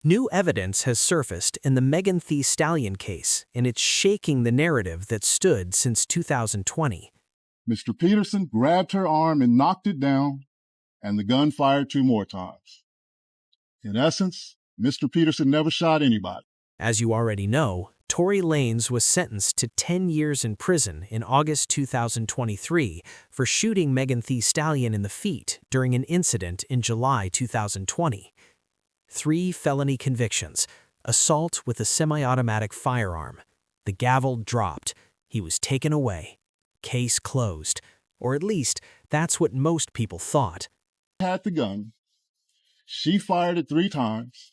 New evidence has surfaced in the Megan Thee Stallion case, and it's shaking the narrative that stood since 2020. Mr. Peterson grabbed her arm and knocked it down, and the gun fired 2 more times. In essence, Mr. Peterson never shot anybody. As you already know, Tory Lanez was sentenced to 10 years in prison in August 2023 for shooting Megan Thee Stallion in the feet during an incident in July 2020. 3 felony convictions, assault with a semi-automatic firearm. The gavel dropped. He was taken away. Case closed. Or at least, that's what most people thought. Had the gun. She fired it 3 times.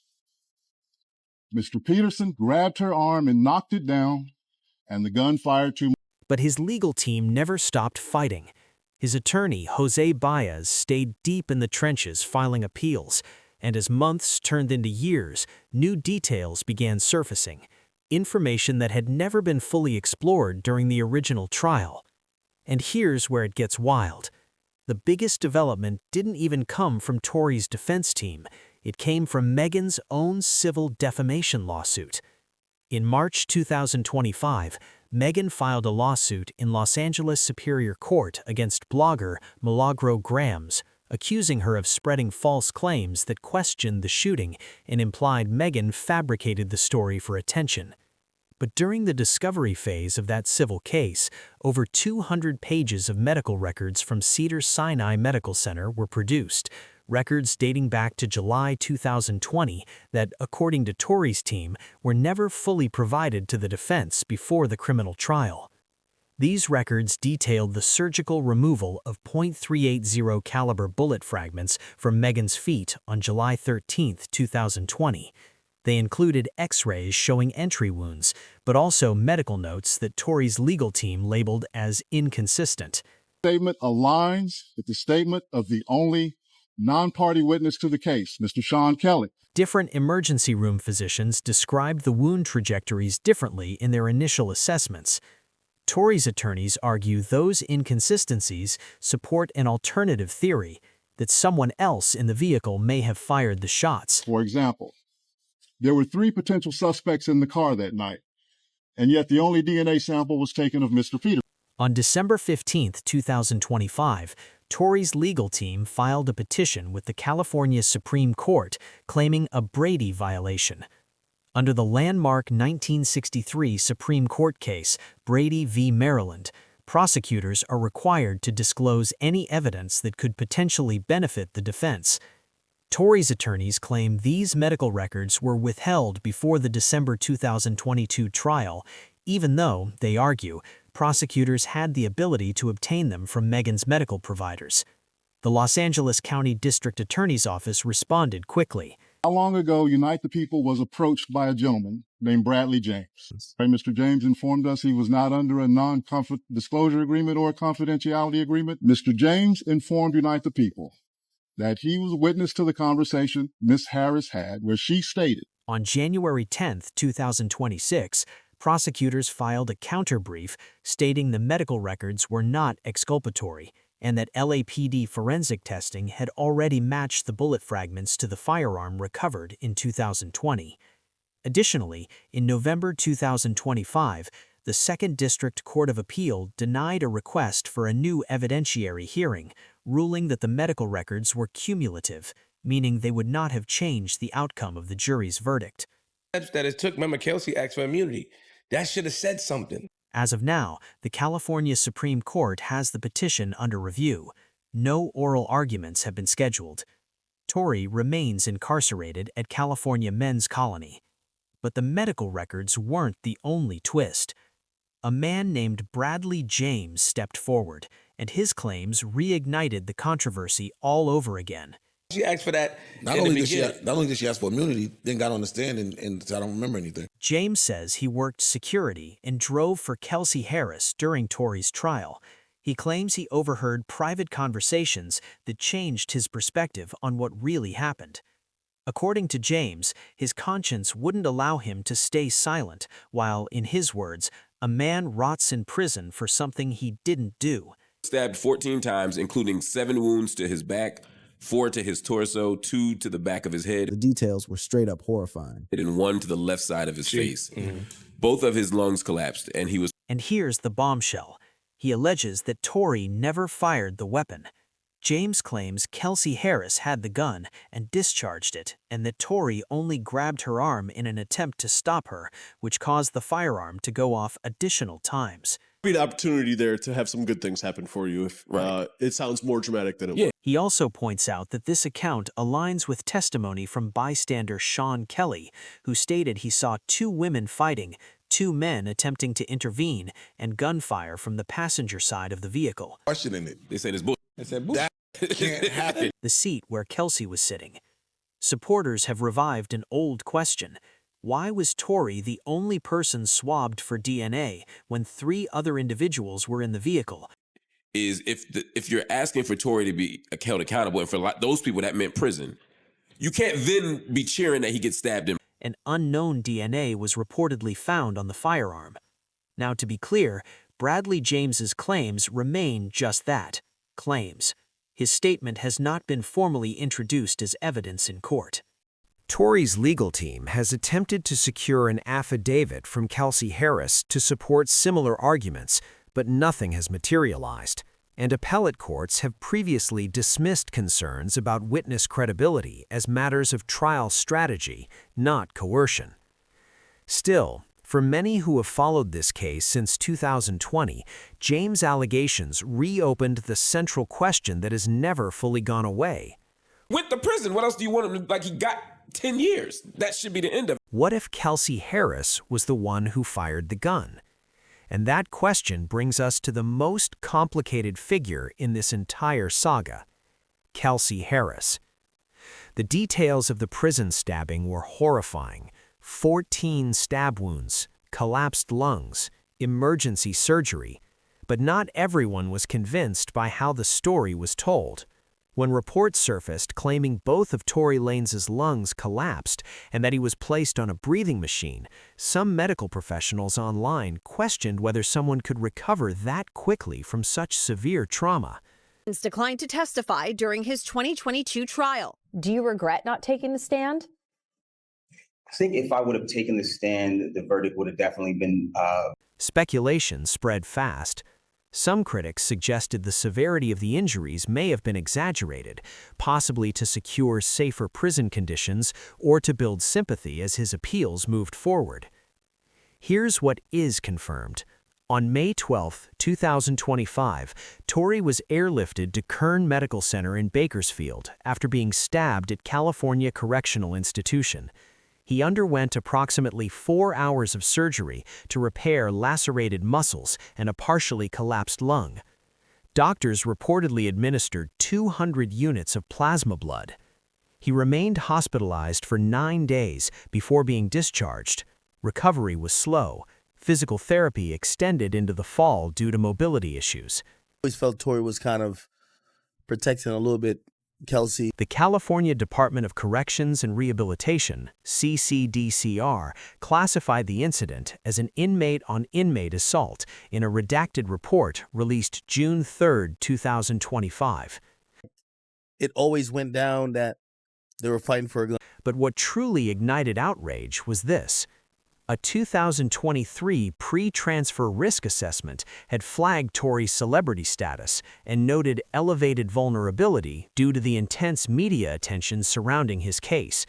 Mr. Peterson grabbed her arm and knocked it down, and the gun fired 2 more. But his legal team never stopped fighting. His attorney, Jose Baez, stayed deep in the trenches filing appeals, and as months turned into years, new details began surfacing, information that had never been fully explored during the original trial. And here's where it gets wild. The biggest development didn't even come from Tory's defense team. It came from Megan's own civil defamation lawsuit. In March 2025, Megan filed a lawsuit in Los Angeles Superior Court against blogger Milagro Grams, accusing her of spreading false claims that questioned the shooting and implied Megan fabricated the story for attention. But during the discovery phase of that civil case, over 200 pages of medical records from Cedars-Sinai Medical Center were produced, records dating back to July 2020 that, according to Tory's team, were never fully provided to the defense before the criminal trial. These records detailed the surgical removal of .380 caliber bullet fragments from Megan's feet on July 13, 2020. They included X-rays showing entry wounds, but also medical notes that Tory's legal team labeled as inconsistent. The statement aligns with the statement of the only non-party witness to the case, Mr. Sean Kelly. Different emergency room physicians described the wound trajectories differently in their initial assessments. Tory's attorneys argue those inconsistencies support an alternative theory that someone else in the vehicle may have fired the shots. For example, there were 3 potential suspects in the car that night, and yet the only DNA sample was taken of Mr. Peterson. On December 15, 2025, Tory's legal team filed a petition with the California Supreme Court claiming a Brady violation. Under the landmark 1963 Supreme Court case, Brady v. Maryland, prosecutors are required to disclose any evidence that could potentially benefit the defense. Tory's attorneys claim these medical records were withheld before the December 2022 trial, even though, they argue, prosecutors had the ability to obtain them from Megan's medical providers. The Los Angeles County District Attorney's Office responded quickly. How long ago Unite the People was approached by a gentleman named Bradley James. Mr. James informed us he was not under a non-disclosure agreement or a confidentiality agreement. Mr. James informed Unite the People that he was a witness to the conversation Ms. Harris had, where she stated, on January 10, 2026, prosecutors filed a counterbrief stating the medical records were not exculpatory and that LAPD forensic testing had already matched the bullet fragments to the firearm recovered in 2020. Additionally, in November 2025, the 2nd District Court of Appeal denied a request for a new evidentiary hearing, ruling that the medical records were cumulative, meaning they would not have changed the outcome of the jury's verdict. That it took, remember, Kelsey asked for immunity. That should have said something. As of now, the California Supreme Court has the petition under review. No oral arguments have been scheduled. Tory remains incarcerated at California Men's Colony. But the medical records weren't the only twist. A man named Bradley James stepped forward, and his claims reignited the controversy all over again. She asked for that. Not only did she ask for immunity, then got on the stand and said, I don't remember anything. James says he worked security and drove for Kelsey Harris during Tory's trial. He claims he overheard private conversations that changed his perspective on what really happened. According to James, his conscience wouldn't allow him to stay silent while, in his words, a man rots in prison for something he didn't do. Stabbed 14 times, including 7 wounds to his back, 4 to his torso, 2 to the back of his head, The details were straight up horrifying. and 1 to the left side of his face. Both of his lungs collapsed, and he was And here's the bombshell. He alleges that Tory never fired the weapon. James claims Kelsey Harris had the gun and discharged it, and that Tory only grabbed her arm in an attempt to stop her, which caused the firearm to go off additional times. Be an opportunity there to have some good things happen for you if it sounds more dramatic than it was. He also points out that this account aligns with testimony from bystander Sean Kelly, who stated he saw 2 women fighting, 2 men attempting to intervene, and gunfire from the passenger side of the vehicle. Questioning it. they said it's bull. They said, that can't happen. The seat where Kelsey was sitting. Supporters have revived an old question. Why was Tory the only person swabbed for DNA when 3 other individuals were in the vehicle? Is if you're asking for Tory to be held accountable, and for those people that meant prison, you can't then be cheering that he gets stabbed in. An unknown DNA was reportedly found on the firearm. Now, to be clear, Bradley James's claims remain just that, claims. His statement has not been formally introduced as evidence in court. Tory's legal team has attempted to secure an affidavit from Kelsey Harris to support similar arguments, but nothing has materialized, and appellate courts have previously dismissed concerns about witness credibility as matters of trial strategy, not coercion. Still, for many who have followed this case since 2020, James' allegations reopened the central question that has never fully gone away. Went to prison. What else do you want him to, like, he got 10 years. That should be the end of it. What if Kelsey Harris was the one who fired the gun? And that question brings us to the most complicated figure in this entire saga, Kelsey Harris. The details of the prison stabbing were horrifying. 14 stab wounds, collapsed lungs, emergency surgery. But not everyone was convinced by how the story was told. When reports surfaced claiming both of Tory Lanez's lungs collapsed and that he was placed on a breathing machine, some medical professionals online questioned whether someone could recover that quickly from such severe trauma. Declined to testify during his 2022 trial. Do you regret not taking the stand? I think if I would have taken the stand, the verdict would have definitely been... Speculation spread fast. Some critics suggested the severity of the injuries may have been exaggerated, possibly to secure safer prison conditions or to build sympathy as his appeals moved forward. Here's what is confirmed. On May 12, 2025, Tory was airlifted to Kern Medical Center in Bakersfield after being stabbed at California Correctional Institution. He underwent approximately 4 hours of surgery to repair lacerated muscles and a partially collapsed lung. Doctors reportedly administered 200 units of plasma blood. He remained hospitalized for 9 days before being discharged. Recovery was slow. Physical therapy extended into the fall due to mobility issues. I always felt Tory was kind of protecting a little bit Kelsey. The California Department of Corrections and Rehabilitation, CDCR, classified the incident as an inmate-on-inmate assault in a redacted report released June 3, 2025. It always went down that they were fighting for a gun. But what truly ignited outrage was this. A 2023 pre-transfer risk assessment had flagged Tory's celebrity status and noted elevated vulnerability due to the intense media attention surrounding his case.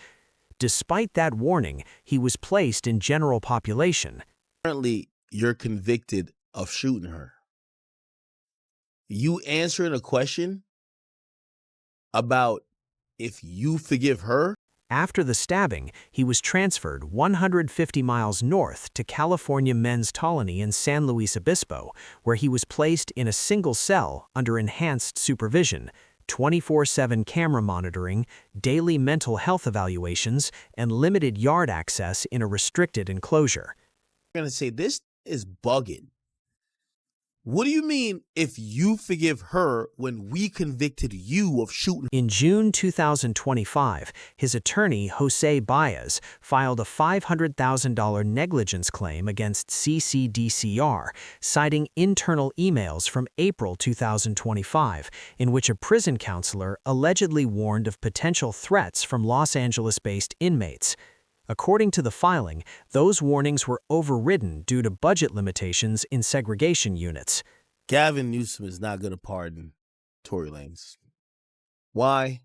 Despite that warning, he was placed in general population. Apparently, you're convicted of shooting her. You answering a question about if you forgive her? After the stabbing, he was transferred 150 miles north to California Men's Colony in San Luis Obispo, where he was placed in a single cell under enhanced supervision, 24/7 camera monitoring, daily mental health evaluations, and limited yard access in a restricted enclosure. I'm going to say this is bugging. What do you mean if you forgive her when we convicted you of shooting? In June 2025, his attorney, Jose Baez, filed a $500,000 negligence claim against CDCR, citing internal emails from April 2025, in which a prison counselor allegedly warned of potential threats from Los Angeles-based inmates. According to the filing, those warnings were overridden due to budget limitations in segregation units. Gavin Newsom is not going to pardon Tory Lanez. Why?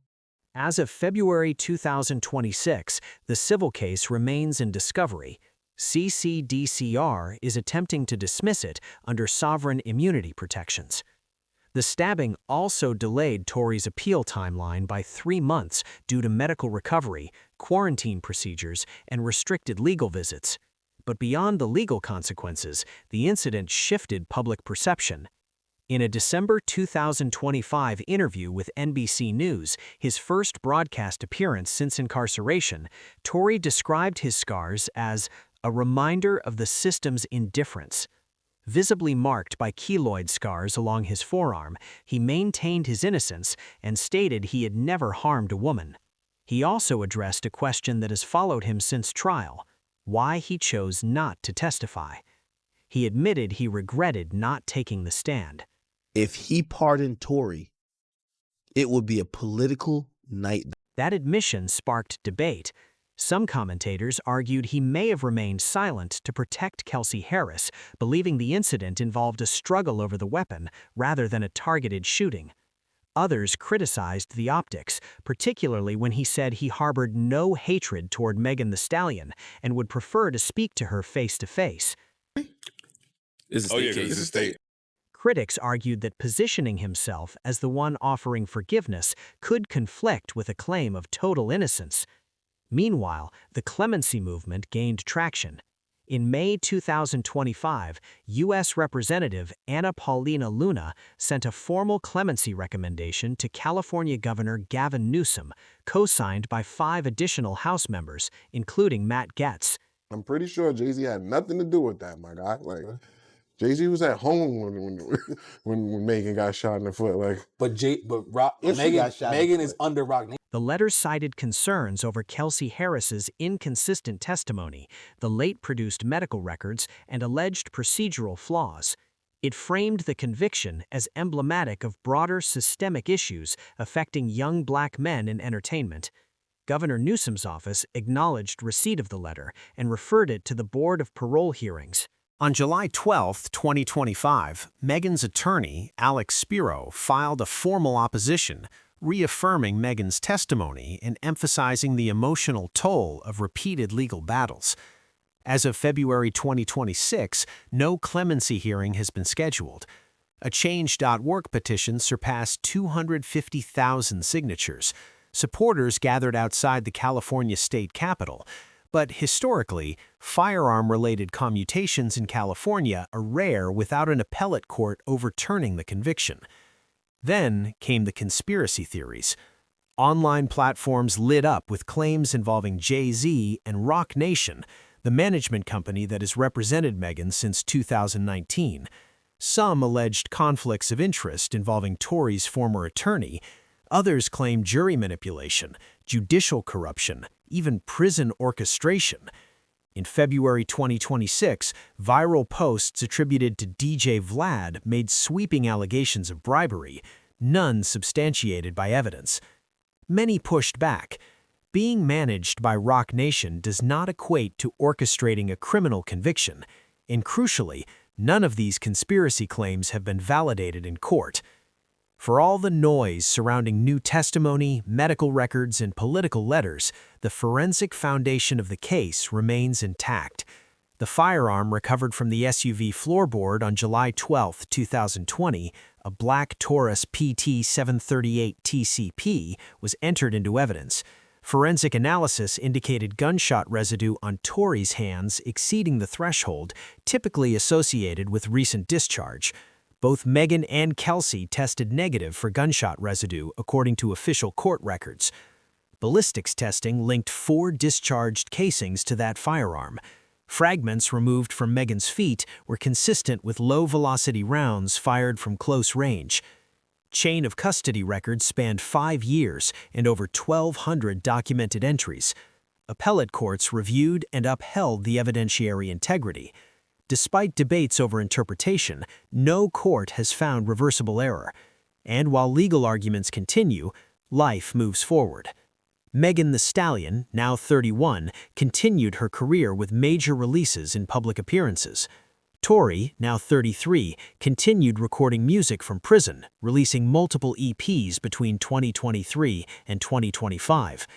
As of February 2026, the civil case remains in discovery. CDCR is attempting to dismiss it under sovereign immunity protections. The stabbing also delayed Tory's appeal timeline by 3 months due to medical recovery, quarantine procedures, and restricted legal visits. But beyond the legal consequences, the incident shifted public perception. In a December 2025 interview with NBC News, his first broadcast appearance since incarceration, Tory described his scars as a reminder of the system's indifference. Visibly marked by keloid scars along his forearm, he maintained his innocence and stated he had never harmed a woman. He also addressed a question that has followed him since trial: why he chose not to testify. He admitted he regretted not taking the stand. If he pardoned Tory, it would be a political nightmare. That admission sparked debate. Some commentators argued he may have remained silent to protect Kelsey Harris, believing the incident involved a struggle over the weapon rather than a targeted shooting. Others criticized the optics, particularly when he said he harbored no hatred toward Megan Thee Stallion and would prefer to speak to her face-to-face. It's a state. Critics argued that positioning himself as the one offering forgiveness could conflict with a claim of total innocence. Meanwhile, the clemency movement gained traction. In May 2025, U.S. Representative Anna Paulina Luna sent a formal clemency recommendation to California Governor Gavin Newsom, co-signed by 5 additional House members, including Matt Gaetz. I'm pretty sure Jay-Z had nothing to do with that, my guy. Like, Jay-Z was at home when Megan got shot in the foot. But Megan is under Roc Nation. The letter cited concerns over Kelsey Harris's inconsistent testimony, the late-produced medical records, and alleged procedural flaws. It framed the conviction as emblematic of broader systemic issues affecting young black men in entertainment. Governor Newsom's office acknowledged receipt of the letter and referred it to the Board of Parole hearings. On July 12, 2025, Megan's attorney, Alex Spiro, filed a formal opposition, reaffirming Megan's testimony and emphasizing the emotional toll of repeated legal battles. As of February 2026, no clemency hearing has been scheduled. A Change.org petition surpassed 250,000 signatures. Supporters gathered outside the California state capitol. But historically, firearm-related commutations in California are rare without an appellate court overturning the conviction. Then came the conspiracy theories. Online platforms lit up with claims involving Jay-Z and Roc Nation, the management company that has represented Megan since 2019. Some alleged conflicts of interest involving Tory's former attorney. Others claimed jury manipulation, judicial corruption, even prison orchestration. In February 2026, viral posts attributed to DJ Vlad made sweeping allegations of bribery, none substantiated by evidence. Many pushed back. Being managed by Roc Nation does not equate to orchestrating a criminal conviction, and crucially, none of these conspiracy claims have been validated in court. For all the noise surrounding new testimony, medical records, and political letters, the forensic foundation of the case remains intact. The firearm recovered from the SUV floorboard on July 12, 2020, a black Taurus PT 738 TCP, was entered into evidence. Forensic analysis indicated gunshot residue on Tory's hands exceeding the threshold typically associated with recent discharge. Both Megan and Kelsey tested negative for gunshot residue, according to official court records. Ballistics testing linked 4 discharged casings to that firearm. Fragments removed from Megan's feet were consistent with low-velocity rounds fired from close range. Chain of custody records spanned 5 years and over 1,200 documented entries. Appellate courts reviewed and upheld the evidentiary integrity. Despite debates over interpretation, no court has found reversible error. And while legal arguments continue, life moves forward. Megan Thee Stallion, now 31, continued her career with major releases in public appearances. Tory, now 33, continued recording music from prison, releasing multiple EPs between 2023 and 2025.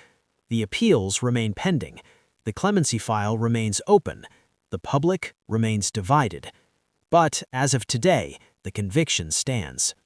The appeals remain pending. The Clemency file remains open. The public remains divided. But as of today, the conviction stands.